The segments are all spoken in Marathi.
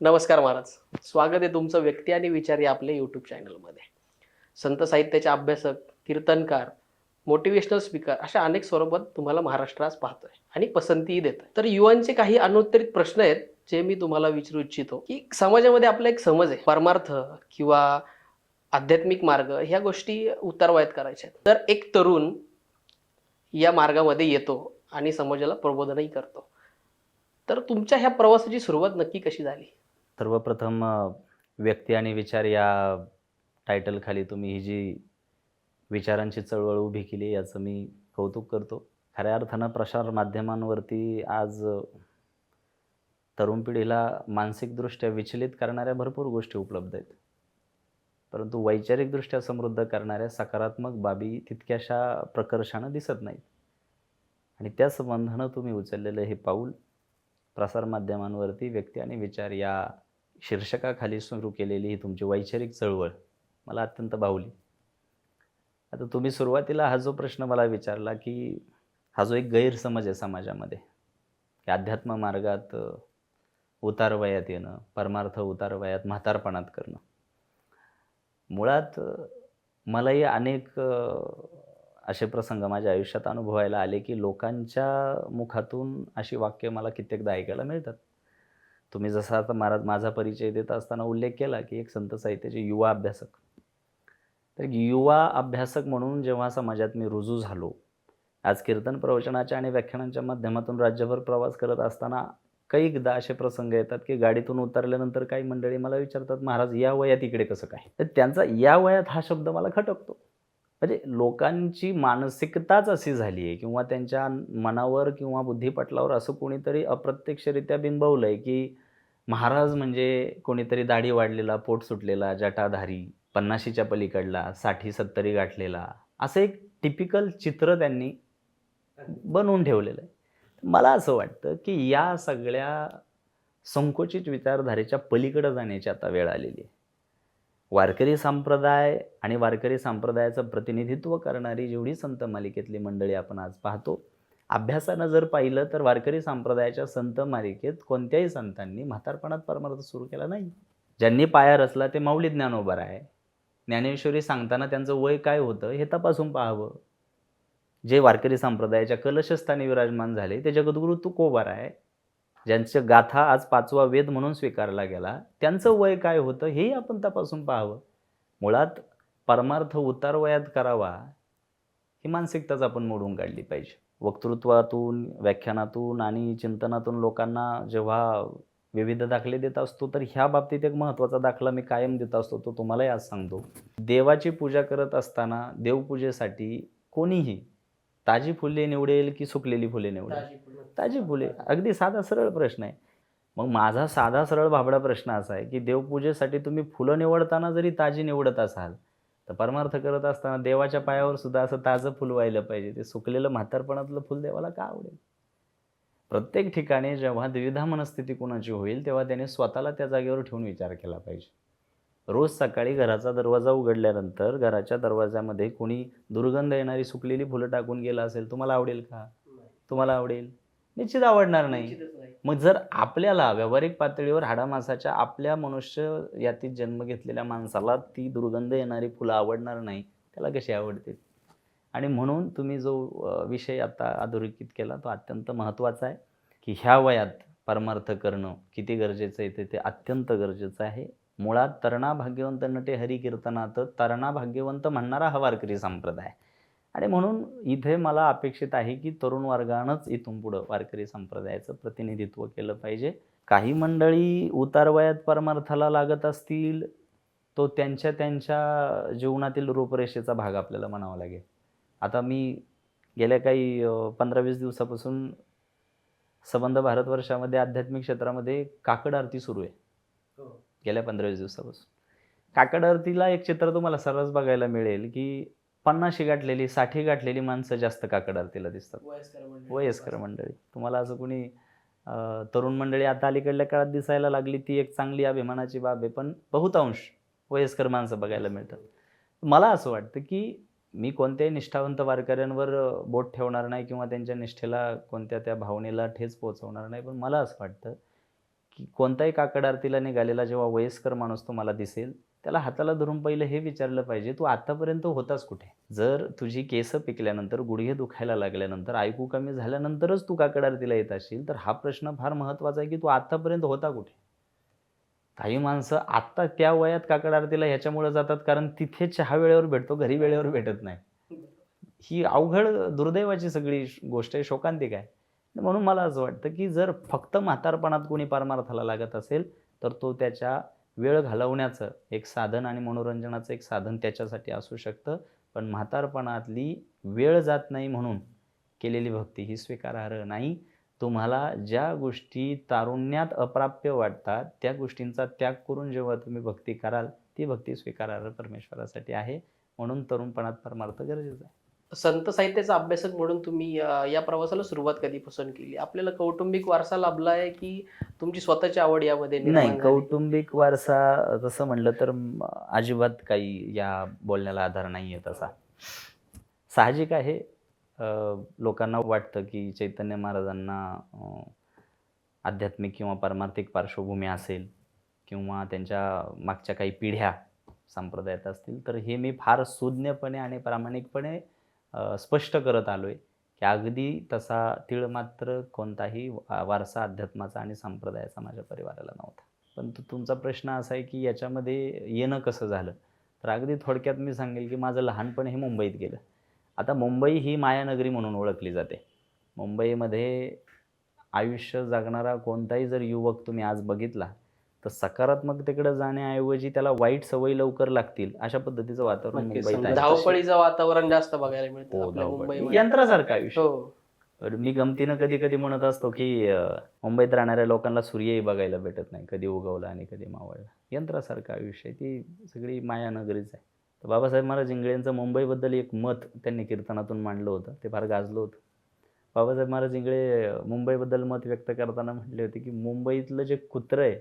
नमस्कार महाराज. स्वागत आहे तुमचं व्यक्ती आणि विचार या आपल्या यूट्यूब चॅनलमध्ये. संत साहित्याचे अभ्यासक, कीर्तनकार, मोटिवेशनल स्पीकर अशा अनेक स्वरूपात तुम्हाला महाराष्ट्र आज पाहतोय आणि पसंतीही देतोय. तर युवांचे काही अनुत्तरित प्रश्न आहेत जे मी तुम्हाला विचारू इच्छितो, की समाजामध्ये आपला एक समज आहे, परमार्थ किंवा आध्यात्मिक मार्ग ह्या गोष्टी उतारवयात करायच्या आहेत. तर एक तरुण या मार्गामध्ये येतो आणि समाजाला प्रबोधनही करतो. तर तुमच्या ह्या प्रवासाची सुरुवात नक्की कशी झाली? सर्वप्रथम व्यक्ती आणि विचार या टायटलखाली तुम्ही ही जी विचारांची चळवळ उभी केली याचं मी कौतुक करतो. खऱ्या अर्थानं प्रसार माध्यमांवरती आज तरुण पिढीला मानसिकदृष्ट्या विचलित करणाऱ्या भरपूर गोष्टी उपलब्ध आहेत. परंतु वैचारिकदृष्ट्या समृद्ध करणाऱ्या सकारात्मक बाबी तितक्याशा प्रकर्षानं दिसत नाहीत. आणि त्या संबंधानं तुम्ही उचललेलं हे पाऊल प्रसारमाध्यमांवरती व्यक्ती आणि विचार या शीर्षकाखाली सुरू केलेली ही तुमची वैचारिक चळवळ मला अत्यंत भावली. आता तुम्ही सुरुवातीला हा जो प्रश्न मला विचारला, की हा जो एक गैरसमज आहे समाजामध्ये, की अध्यात्म मार्गात उतारवयात येणं, परमार्थ उतारवयात म्हातारपणात करणं. मुळात मलाही अनेक असे प्रसंग माझ्या आयुष्यात अनुभवायला आले, की लोकांच्या मुखातून अशी वाक्य मला कित्येकदा ऐकायला मिळतात. तुम्ही जसा आता माझा परिचय देत असताना उल्लेख केला, की एक संत साहित्याचे युवा अभ्यासक. तर युवा अभ्यासक म्हणून जेव्हा समाजात मी रुजू झालो, आज कीर्तन प्रवचनाच्या आणि व्याख्यानांच्या माध्यमातून राज्यभर प्रवास करत असताना कैकदा असे प्रसंग येतात, की गाडीतून उतरल्यानंतर काही मंडळी मला विचारतात, "महाराज या वयात इकडे कसं काय?" तर त्यांचा या वयात हा शब्द मला खटकतो. म्हणजे लोकांची मानसिकताच अशी झाली आहे किंवा त्यांच्या मनावर किंवा बुद्धिपटलावर असं कोणीतरी अप्रत्यक्षरित्या बिंबवलंय, की महाराज म्हणजे कोणीतरी दाढी वाढलेला, पोट सुटलेला, जटाधारी, 50शीच्या पलीकडला, 60-70 गाठलेला, असं एक टिपिकल चित्र त्यांनी बनवून ठेवलेलं आहे. मला असं वाटतं, की या सगळ्या संकुचित विचारधारेच्या पलीकडे जाण्याची आता वेळ आलेली आहे. वारकरी संप्रदाय आणि वारकरी संप्रदायाचं प्रतिनिधित्व करणारी जेवढी संत मालिकेतली मंडळी आपण आज पाहतो, अभ्यासानं जर पाहिलं तर वारकरी संप्रदायाच्या संत मालिकेत कोणत्याही संतांनी म्हातारपणात परमार्थ सुरू केला नाही. ज्यांनी पाया रचला ते माऊली ज्ञानोबा आहे. ज्ञानेश्वरी सांगताना त्यांचं वय काय होतं हे तपासून पाहावं. जे वारकरी संप्रदायाच्या कलशस्थानी विराजमान झाले ते जगद्गुरू तुकोबार आहे. ज्यांच्या गाथा आज 5वा वेद म्हणून स्वीकारला गेला, त्यांचं वय काय होतं हेही आपण तपासून पाहावं. मुळात परमार्थ उतारवयात करावा, ही मानसिकताच आपण मोडून काढली पाहिजे. वक्तृत्वातून, व्याख्यानातून आणि चिंतनातून लोकांना जेव्हा विविध दाखले देत असतो, तर ह्या बाबतीत एक महत्त्वाचा दाखला मी कायम देत असतो, तो तुम्हालाही आज सांगतो. देवाची पूजा करत असताना देवपूजेसाठी कोणीही ताजी फुले निवडेल की सुकलेली फुले निवडेल? ताजी फुले. अगदी साधा सरळ प्रश्न आहे. मग माझा साधा सरळ भाबडा प्रश्न असा आहे, की देवपूजेसाठी तुम्ही फुलं निवडताना जरी ताजी निवडत असाल, तर परमार्थ करत असताना देवाच्या पायावर सुद्धा असं ताजं फुल व्हायला पाहिजे. ते सुकलेलं म्हातारपणातलं फुल देवाला का आवडेल? प्रत्येक ठिकाणी जेव्हा द्विधा मनस्थिती कोणाची होईल, तेव्हा त्याने स्वतःला त्या जागेवर ठेवून विचार केला पाहिजे. रोज सकाळी घराचा दरवाजा उघडल्यानंतर घराच्या दरवाजामध्ये कोणी दुर्गंध येणारी सुकलेली फुलं टाकून गेलं असेल, तुम्हाला आवडेल का? तुम्हाला आवडेल? निश्चित आवडणार नाही. मग जर आपल्याला व्यावहारिक पातळीवर हाडामासाच्या आपल्या मनुष्य यातीत जन्म घेतलेल्या माणसाला ती दुर्गंध येणारी फुलं आवडणार नाही, त्याला कशी आवडतील? आणि म्हणून तुम्ही जो विषय आता अधोरेखित केला तो अत्यंत महत्त्वाचा आहे, की ह्या वयात परमार्थ करणं किती गरजेचं आहे ते अत्यंत गरजेचं आहे. मुळात तरणा भाग्यवंत नटे हरी कीर्तनात तरणा भाग्यवंत म्हणणारा हा वारकरी संप्रदाय. आणि म्हणून इथे मला अपेक्षित आहे, की तरुण वर्गानंच इथून पुढं वारकरी संप्रदायाचं प्रतिनिधित्व केलं पाहिजे. काही मंडळी उतारवयात परमार्थाला लागत असतील, तो त्यांच्या त्यांच्या जीवनातील रूपरेषेचा भाग आपल्याला म्हणावा लागेल. आता मी गेल्या काही 15-20 दिवसापासून संबंध भारतवर्षामध्ये आध्यात्मिक क्षेत्रामध्ये काकड आरती सुरू आहे. गेल्या 15-20 दिवसापासून. काकड आरतीला एक चित्र तुम्हाला सर्रास बघायला मिळेल, की 50शी गाठलेली, 60 गाठलेली माणसं जास्त काकड आरतीला दिसतात. वयस्कर मंडळी. तुम्हाला असं कोणी तरुण मंडळी आता अलीकडल्या काळात दिसायला लागली, ती एक चांगली अभिमानाची बाब आहे. पण बहुतांश वयस्कर माणसं बघायला मिळतात. मला असं वाटतं, की मी कोणत्याही निष्ठावंत वारकऱ्यांवर बोट ठेवणार नाही किंवा त्यांच्या निष्ठेला कोणत्या त्या भावनेला ठेच पोहोचवणार नाही. पण मला असं वाटतं, की कोणताही काकड आरतीला निघालेला जेव्हा वयस्कर माणूस तुम्हाला दिसेल, त्याला हाताला धरून पहिलं हे विचारलं पाहिजे, "तू आतापर्यंत होतास कुठे?" जर तुझी केसं पिकल्यानंतर, गुडघे दुखायला लागल्यानंतर, ऐकू कमी झाल्यानंतरच तू काकड आरतीला येत असशील, तर हा प्रश्न फार महत्त्वाचा आहे, की तू आतापर्यंत होता कुठे? काही माणसं आत्ता त्या वयात काकड आरतीला ह्याच्यामुळे जातात, कारण तिथे चहा वेळेवर भेटतो, घरी वेळेवर भेटत नाही. ही अवघड दुर्दैवाची सगळी गोष्ट आहे, शोकांतिक आहे. म्हणून मला असं वाटतं, की जर फक्त म्हातारपणात कोणी परमार्थाला लागत असेल, तर तो त्याच्या वेळ घालवण्याचं एक साधन आणि मनोरंजनाचं एक साधन त्याच्यासाठी असू शकतं. पण म्हातारपणातली वेळ जात नाही म्हणून केलेली भक्ती ही स्वीकारार्ह नाही. तुम्हाला ज्या गोष्टी तारुण्यात अप्राप्य वाटतात, त्या गोष्टींचा त्याग करून जेव्हा तुम्ही भक्ती कराल, ती भक्ती स्वीकारार्ह परमेश्वरासाठी आहे. म्हणून तरुणपणात परमार्थ गरजेचा आहे. संत साहित्याचा अभ्यासक म्हणून तुम्ही या प्रवासाला सुरुवात कधीपासून केली? आपल्याला कौटुंबिक वारसा लाभला आहे, की तुमची स्वतःची आवड यामध्ये नाही, निर्माण झाली? कौटुंबिक वारसा तसं म्हटलं तर अजिबात काही या बोलण्याला आधार नाही आहे तसा. साहजिक आहे, लोकांना वाटतं की चैतन्य महाराजांना आध्यात्मिक किंवा पारमार्थिक पार्श्वभूमी असेल किंवा त्यांच्या मागच्या काही पिढ्या संप्रदायात असतील, तर हे मी फार सुज्ञपणे आणि प्रामाणिकपणे स्पष्ट करत आलो आहे, की अगदी तसा तीळ मात्र कोणताही वारसा अध्यात्माचा आणि संप्रदायाचा माझ्या परिवाराला नव्हता. पण तुमचा प्रश्न असा आहे, की याच्यामध्ये येणं कसं झालं? तर अगदी थोडक्यात मी सांगेल, की माझं लहानपण हे मुंबईत गेलं. आता मुंबई ही मायानगरी म्हणून ओळखली जाते. मुंबईमध्ये आयुष्य जगणारा कोणताही जर युवक तुम्ही आज बघितला, तर सकारात्मकतेकडे जाण्याऐवजी त्याला वाईट सवयी लवकर लागतील, अशा पद्धतीचं वातावरण नक्कीच. मुंबईत आहे. धावपळीचं वातावरण जास्त बघायला मिळतं हो, आपल्या धावपळ. मुंबईमध्ये. यंत्रासारखं आयुष्य. हो. तर मी गमतीनं कधी-कधी म्हणत असतो, की मुंबईत राहणाऱ्या लोकांना सूर्यही बघायला भेटत नाही. कधी उगवला आणि कधी मावळला. यंत्रासारखं आयुष्य आहे. ती सगळी मायानगरीच आहे. तर बाबासाहेब महाराज इंगळेंचं मुंबईबद्दल एक मत त्यांनी कीर्तनातून मांडलं होतं. ते फार गाजलं होतं. बाबासाहेब महाराज इंगळे मुंबईबद्दल मत व्यक्त करताना म्हटले होते, की मुंबईतलं जे कुत्रं आहे,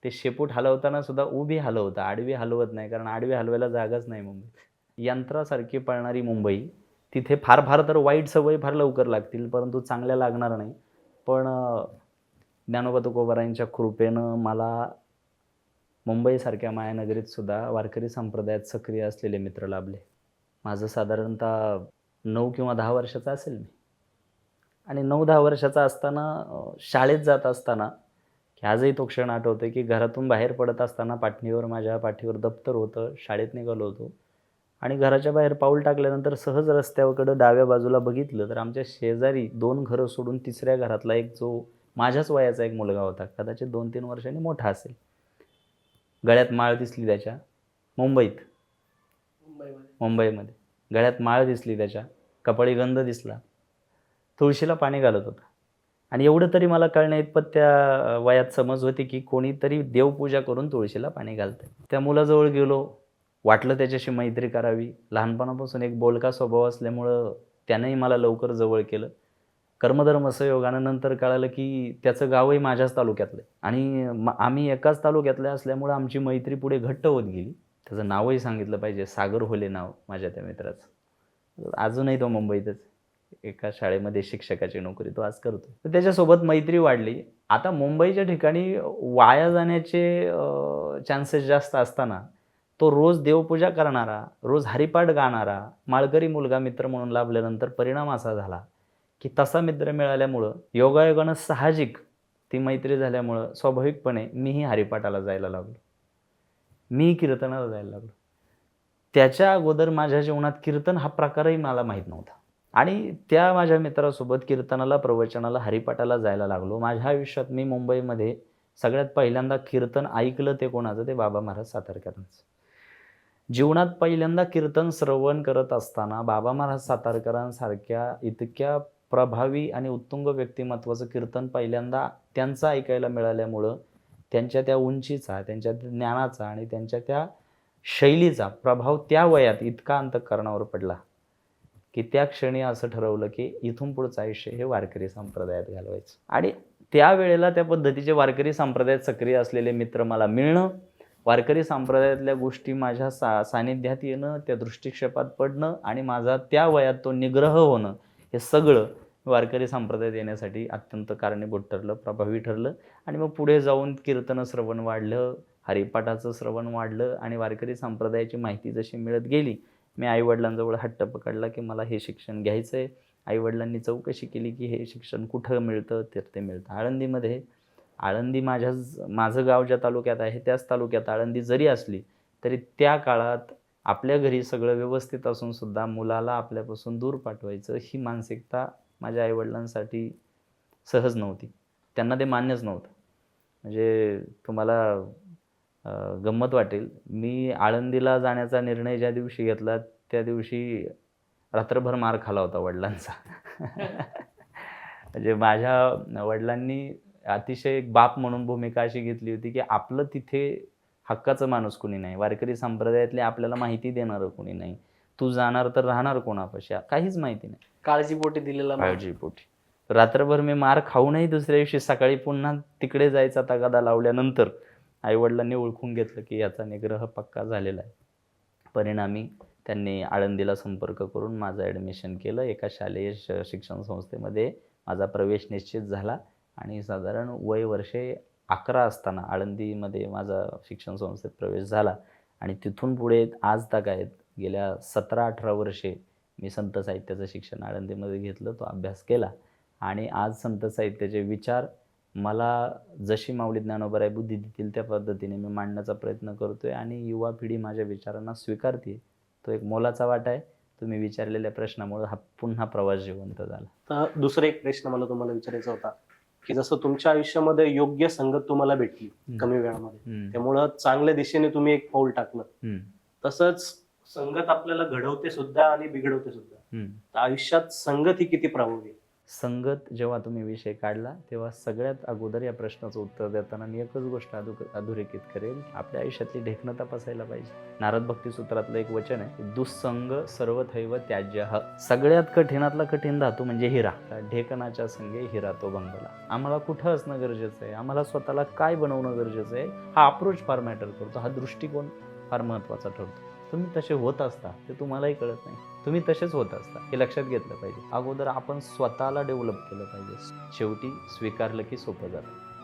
ते शेपूट हलवताना सुद्धा उभी हलवतं, आडवी हलवत नाही. कारण आडवी हलवायला जागाच नाही मुंबईत. यंत्रासारखी पळणारी मुंबई, तिथे फार तर वाईट सवयी फार लवकर लागतील, परंतु चांगल्या लागणार नाही. पण ज्ञानोबा तुकोबारायांच्या कृपेनं मला मुंबईसारख्या मायानगरीत सुद्धा वारकरी संप्रदायात सक्रिय असलेले मित्र लाभले. माझं साधारणतः 9 किंवा 10 वर्षाचा असेल मी. आणि 9-10 वर्षाचा असताना शाळेत जात असताना, की आजही तो क्षण आठवतोय, की घरातून बाहेर पडत असताना माझ्या पाठीवर दप्तर होतं. शाळेत निघालो होतो आणि घराच्या बाहेर पाऊल टाकल्यानंतर सहज रस्त्याकडं डाव्या बाजूला बघितलं, तर आमच्या शेजारी 2 घरं सोडून तिसऱ्या घरातला एक जो माझ्याच वयाचा एक मुलगा होता. कदाचित 2-3 वर्षांनी मोठा असेल. गळ्यात माळ दिसली त्याच्या. मुंबईमध्ये. गळ्यात माळ दिसली त्याच्या. कपाळी गंध दिसला. तुळशीला पाणी घालत होता. आणि एवढं तरी मला कळण्याइतपत त्या वयात समज होती, की कोणीतरी देवपूजा करून तुळशीला पाणी घालतंय. त्या मुलाजवळ गेलो. वाटलं त्याच्याशी मैत्री करावी. लहानपणापासून एक बोलका स्वभाव असल्यामुळं त्यानंही मला लवकर जवळ केलं. कर्मधर्म संयोगानं नंतर कळालं, की त्याचं गावही माझ्याच तालुक्यातलं आहे आणि आम्ही एकाच तालुक्यातले असल्यामुळं आमची मैत्री पुढे घट्ट होत गेली. त्याचं नावही सांगितलं पाहिजे, सागर होले नाव माझ्या त्या मित्राचं. अजूनही तो मुंबईतच एका शाळेमध्ये शिक्षकाची नोकरी तो आज करतो. तर त्याच्यासोबत मैत्री वाढली. आता मुंबईच्या ठिकाणी वाया जाण्याचे चान्सेस जास्त असताना तो रोज देवपूजा करणारा, रोज हरिपाठ गाणारा, माळकरी मुलगा मित्र म्हणून लाभल्यानंतर परिणाम असा झाला, की तसा मित्र मिळाल्यामुळं योगायोगानं साहजिक ती मैत्री झाल्यामुळं स्वाभाविकपणे मीही हरिपाठाला जायला लागलो. मीही कीर्तनाला जायला लागलो. त्याच्या अगोदर माझ्या जीवनात कीर्तन हा प्रकारही मला माहीत नव्हता. आणि त्या माझ्या मित्रासोबत कीर्तनाला, प्रवचनाला, हरिपाठाला जायला लागलो. माझ्या आयुष्यात मी मुंबईमध्ये सगळ्यात पहिल्यांदा कीर्तन ऐकलं ते कोणाचं? ते बाबा महाराज सातारकरांचं. जीवनात पहिल्यांदा कीर्तन श्रवण करत असताना बाबा महाराज सातारकरांसारख्या इतक्या प्रभावी आणि उत्तुंग व्यक्तिमत्वाचं कीर्तन पहिल्यांदा त्यांचं ऐकायला मिळाल्यामुळं त्यांच्या त्या उंचीचा, त्यांच्या ज्ञानाचा आणि त्यांच्या त्या शैलीचा प्रभाव त्या वयात इतका अंतःकरणावर पडला, की त्या क्षणी असं ठरवलं, की इथून पुढचं आयुष्य हे वारकरी संप्रदायात घालवायचं. आणि त्यावेळेला त्या पद्धतीचे वारकरी संप्रदायात सक्रिय असलेले मित्र मला मिळणं, वारकरी संप्रदायातल्या गोष्टी माझ्या सानिध्यात येणं, त्या दृष्टिक्षेपात पडणं आणि माझा त्या वयात तो निग्रह होणं, हे सगळं वारकरी संप्रदायात येण्यासाठी अत्यंत कारणीभूत ठरलं, प्रभावी ठरलं. आणि मग पुढे जाऊन कीर्तन श्रवण वाढलं, हरिपाठाचं श्रवण वाढलं आणि वारकरी संप्रदायाची माहिती जशी मिळत गेली, मी आईवडिलांजवळ हट्ट पकडला की मला हे शिक्षण घ्यायचं आहे. आईवडिलांनी चौकशी केली की हे शिक्षण कुठं मिळतं, तर ते मिळतं आळंदीमध्ये. आळंदी माझं गाव ज्या तालुक्यात आहे त्याच तालुक्यात आळंदी जरी असली तरी त्या काळात आपल्या घरी सगळं व्यवस्थित असून सुद्धा मुलाला आपल्यापासून दूर पाठवायचं ही मानसिकता माझ्या आईवडिलांसाठी सहज नव्हती. त्यांना ते मान्यच नव्हतं. म्हणजे तुम्हाला गंमत वाटेल, मी आळंदीला जाण्याचा निर्णय ज्या दिवशी घेतला त्या दिवशी रात्रभर मार खाल्ला होता वडिलांचा. म्हणजे माझ्या वडिलांनी अतिशय एक बाप म्हणून भूमिका अशी घेतली होती की आपलं तिथे हक्काचं माणूस कोणी नाही, वारकरी संप्रदायातले आपल्याला माहिती देणारं कोणी नाही, तू जाणार तर राहणार कोणापाशी काहीच माहिती नाही. काळजीपोटी दिलेला मान. काळजीपोटी रात्रभर मी मार खाऊनही दुसऱ्या दिवशी सकाळी पुन्हा तिकडे जायचा तगादा लावल्यानंतर आईवडिलांनी ओळखून घेतलं की याचा निग्रह पक्का झालेला आहे. परिणामी त्यांनी आळंदीला संपर्क करून माझं ॲडमिशन केलं. एका शालेय शिक्षण संस्थेमध्ये माझा प्रवेश निश्चित झाला आणि साधारण वय वर्षे 11 असताना आळंदीमध्ये माझा शिक्षण संस्थेत प्रवेश झाला. आणि तिथून पुढे आज तक आहेत, गेल्या 17-18 वर्षे मी संत साहित्याचं शिक्षण आळंदीमध्ये घेतलं, तो अभ्यास केला. आणि आज संत साहित्याचे विचार मला जशी माऊली ज्ञानोबराय बुद्धी देतील त्या पद्धतीने मी मांडण्याचा प्रयत्न करतोय आणि युवा पिढी माझ्या विचारांना स्वीकारते. तो एक मोलाचा वाटा आहे. तुम्ही विचारलेल्या प्रश्नामुळे हा पुन्हा प्रवास जिवंत झाला. तर दुसरा एक प्रश्न मला तुम्हाला विचारायचा होता की जसं तुमच्या आयुष्यामध्ये योग्य संगत तुम्हाला भेटली कमी वेळामध्ये, त्यामुळं चांगल्या दिशेने तुम्ही एक पाऊल टाकलं, तसंच संगत आपल्याला घडवते सुद्धा आणि बिघडवते सुद्धा. तर आयुष्यात संगत ही किती प्रभावी आहे? संगत जेव्हा तुम्ही विषय काढला तेव्हा सगळ्यात अगोदर या प्रश्नाचं उत्तर देताना मी एकच गोष्ट अधोरेखित करेल, आपल्या आयुष्यातली ढेकणं तपासायला पाहिजे. नारद भक्ती सूत्रातलं एक वचन आहे, दुःसंग सर्वथैव त्याज्यः. सगळ्यात कठीणातला कठीण धातू म्हणजे हिरा. ढेकणाच्या संगे हिरा तो भंगला. आम्हाला कुठं असणं गरजेचं आहे, आम्हाला स्वतःला काय बनवणं गरजेचं आहे, हा अप्रोच फार मॅटर करतो, हा दृष्टिकोन फार महत्त्वाचा ठरतो. तुम्ही तसे होत असता ते तुम्हालाही कळत नाही, तुम्ही तसेच होत असता हे लक्षात घेतलं पाहिजे. अगोदर आपण स्वतःला डेव्हलप केलं पाहिजे, शेवटी स्वीकारलं की सोपं जातं.